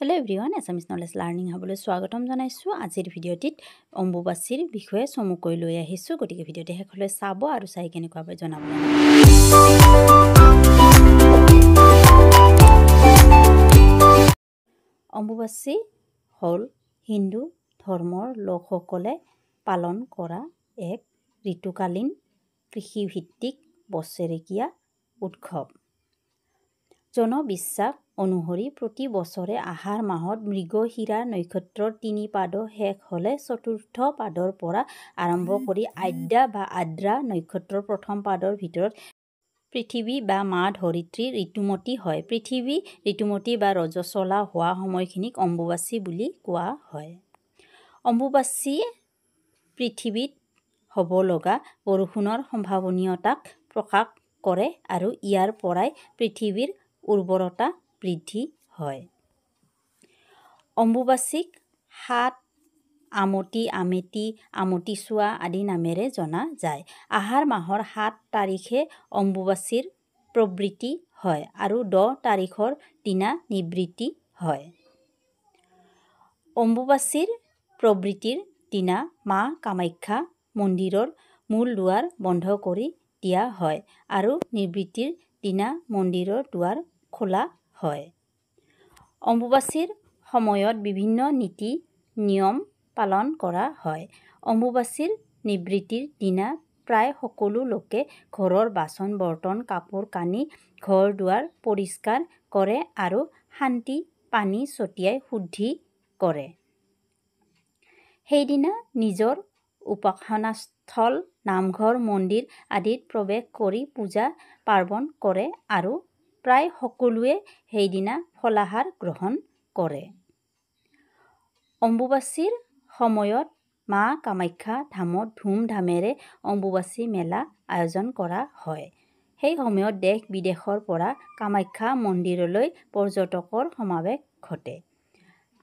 Hello everyone, Assamese knowledge learning habole swagatom janaisu. Ajir video tit অম্বুবাসীৰ বিষয়ে সমুকৈ লৈ আহিছো গটিকে ভিডিওটি হেকলে চাব আৰু চাই কেনেকুৱা পাই জনাব। অম্বুবাসী হল হিন্দু ধৰ্মৰ লোকসকলে পালন কৰা এক ঋতুকালীন কৃষিভিত্তিক বছৰেকীয়া উৎসৱ। জনবিশ্বাস অনুসৰি প্ৰতি বছৰে আহাৰ মাহত মৃগশিৰা নক্ষত্ৰৰ 3 পাদ শেষ হলে চতুৰ্থ পাদৰ পৰা আৰম্ভ কৰি আদ্যা বা আদ্ৰা নক্ষত্ৰৰ প্ৰথম পাদৰ ভিতৰত পৃথিৱী বা মা ধৰিত্ৰী ঋতুমতী হয়। পৃথিৱী ঋতুমতী বা ৰজস্বলা হোৱা সময়খিনিক অম্বুবাসী বুলি কোৱা হয়। অম্বুবাসীয়ে পৃথিৱীত হ'ব লগা বৰষুণৰ সম্ভাৱনীয়তাক প্ৰকাশ কৰে আৰু ইয়াৰ পৰাই পৃথিৱীৰ উৰ্বৰতা বৃদ্ধি হয়। অম্বুবাসীক সাত আমতি আমেতি আমতিচোৱা আদি নামেৰে জনা যায়। আহাৰ মাহৰ 7 তাৰিখে অম্বুবাসীৰ প্ৰবৃত্তি হয় আৰু 10 তাৰিখৰ দিনা নিবৃত্তি হয়। অম্বুবাসীৰ প্ৰবৃত্তিৰ দিনা মা কামাখ্যা মন্দিৰৰ মূল দুৱাৰ বন্ধ কৰি দিয়া হয় আৰু নিবৃত্তিৰ দিনা মন্দিৰৰ দুৱাৰ খোলা হয়। অম্বুবাসীৰ সময়ত বিভিন্ন নীতি নিয়ম পালন কৰা হয়। অম্বুবাসীৰ নিবৃত্তিৰ দিনা প্ৰায় সকলো লোকে ঘৰৰ বাচন বৰ্তন কাপোৰ কানি ঘৰ দুৱাৰ পৰিষ্কাৰ কৰে আৰু শান্তি পানী ছটিয়াই শুদ্ধি কৰে। সেইদিনা নিজৰ উপাসনাস্থল নামঘৰ মন্দিৰ আদিত প্ৰৱেশ কৰি পূজা পাৰ্বণ কৰে আৰু প্ৰায় সকলোৱে সেইদিনা ফলাহাৰ গ্ৰহণ কৰে। অম্বুবাসীৰ সময়ত মা কামাখ্যা ধামত ধুমধামেৰে অম্বুবাচী মেলা আয়োজন কৰা হয়। সেই সময়ত দেশ বিদেশৰ পৰা কামাখ্যা মন্দিৰলৈ পৰ্যটকৰ সমাৱেশ ঘটে।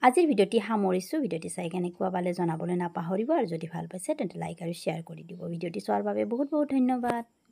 আজিৰ ভিডিওটি সামৰিছো। ভিডিওটি চাই কেনেকুৱা পালে জনাবলৈ নাপাহৰিব আৰু যদি ভাল পাইছে তেন্তে লাইক আৰু শ্বেয়াৰ কৰি দিব। ভিডিওটি চোৱাৰ বাবে বহুত ধন্যবাদ।